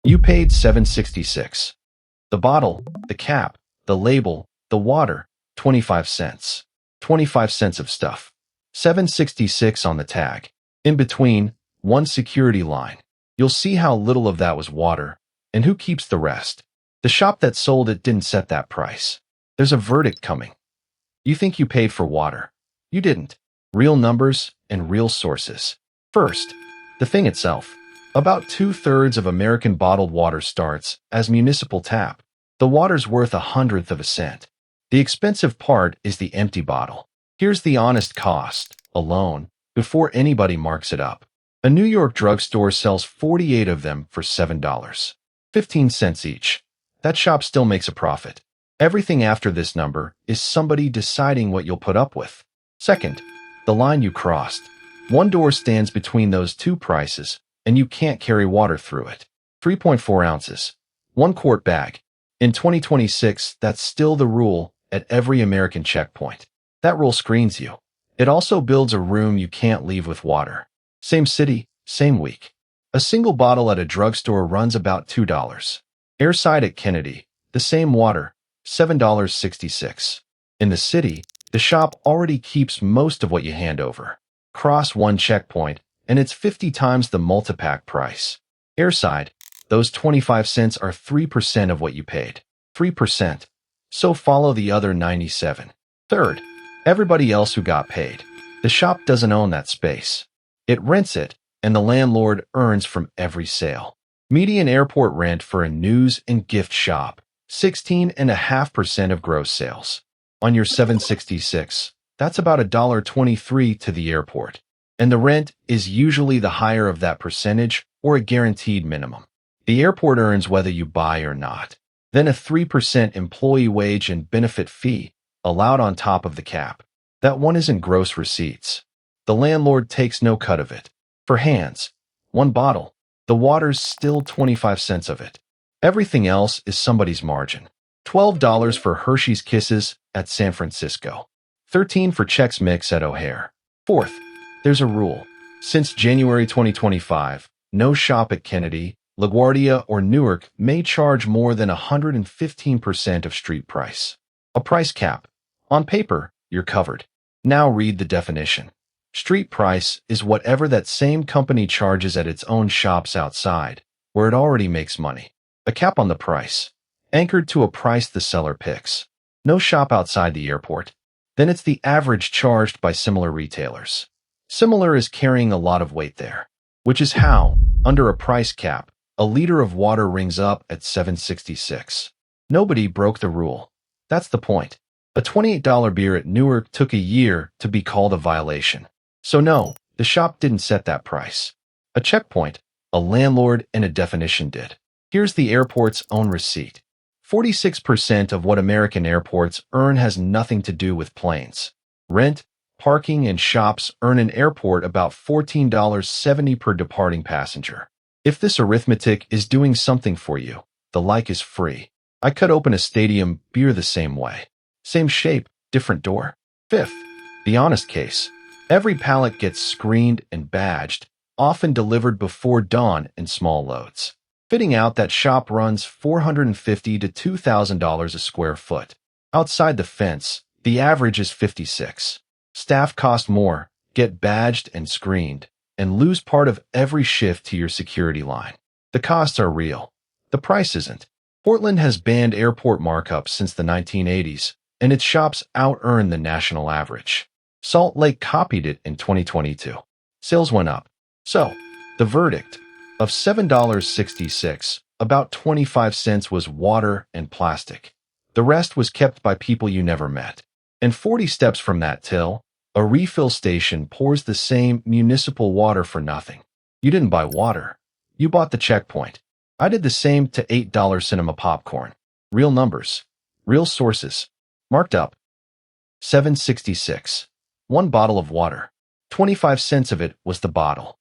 You paid $7.66. The bottle, the cap, the label, the water, 25 cents. 25 cents of stuff. $7.66 on the tag. In between, one security line. You'll see how little of that was water, and who keeps the rest. The shop that sold it didn't set that price. There's a verdict coming. You think you paid for water. You didn't. Real numbers and real sources. First, the thing itself. About 2/3 of American bottled water starts as municipal tap. The water's worth 1/100 of a cent. The expensive part is the empty bottle. Here's the honest cost, alone, before anybody marks it up. A New York drugstore sells 48 of them for $7.15 each. That shop still makes a profit. Everything after this number is somebody deciding what you'll put up with. Second, the line you crossed. One door stands between those two prices, and you can't carry water through it. 3.4 ounces. 1 quart bag. In 2026, that's still the rule at every American checkpoint. That rule screens you. It also builds a room you can't leave with water. Same city, same week. A single bottle at a drugstore runs about $2. Airside at Kennedy, the same water, $7.66. In the city, the shop already keeps most of what you hand over. Cross one checkpoint, and it's 50 times the multipack price. Airside, those 25 cents are 3% of what you paid. 3%. So follow the other 97. Third, everybody else who got paid. The shop doesn't own that space. It rents it, and the landlord earns from every sale. Median airport rent for a news and gift shop, 16.5% of gross sales. On your $7.66, that's about $1.23 to the airport. And the rent is usually the higher of that percentage or a guaranteed minimum. The airport earns whether you buy or not. Then a 3% employee wage and benefit fee allowed on top of the cap. That one isn't gross receipts. The landlord takes no cut of it. For hands, one bottle. The water's still 25 cents of it. Everything else is somebody's margin. $12 for Hershey's Kisses at San Francisco. $13 for Chex Mix at O'Hare. Fourth, there's a rule. Since January 2025, no shop at Kennedy, LaGuardia, or Newark may charge more than 115% of street price. A price cap. On paper, you're covered. Now read the definition. Street price is whatever that same company charges at its own shops outside, where it already makes money. A cap on the price, anchored to a price the seller picks. No shop outside the airport. Then it's the average charged by similar retailers. Similar is carrying a lot of weight there, which is how, under a price cap, a liter of water rings up at $7.66. Nobody broke the rule. That's the point. A $28 beer at Newark took a year to be called a violation. So no, the shop didn't set that price. A checkpoint, a landlord, and a definition did. Here's the airport's own receipt. 46% of what American airports earn has nothing to do with planes. Rent, parking, and shops earn an airport about $14.70 per departing passenger. If this arithmetic is doing something for you, the like is free. I cut open a stadium beer the same way. Same shape, different door. Fifth, the honest case. Every pallet gets screened and badged, often delivered before dawn in small loads. Fitting out that shop runs $450 to $2,000 a square foot. Outside the fence, the average is $56. Staff cost more, get badged and screened, and lose part of every shift to your security line. The costs are real. The price isn't. Portland has banned airport markups since the 1980s, and its shops out-earn the national average. Salt Lake copied it in 2022. Sales went up. So, the verdict, of $7.66, about 25 cents was water and plastic. The rest was kept by people you never met. And 40 steps from that till, a refill station pours the same municipal water for nothing. You didn't buy water. You bought the checkpoint. I did the same to $8 cinema popcorn. Real numbers. Real sources. Marked up. $7.66. One bottle of water. 25 cents of it was the bottle.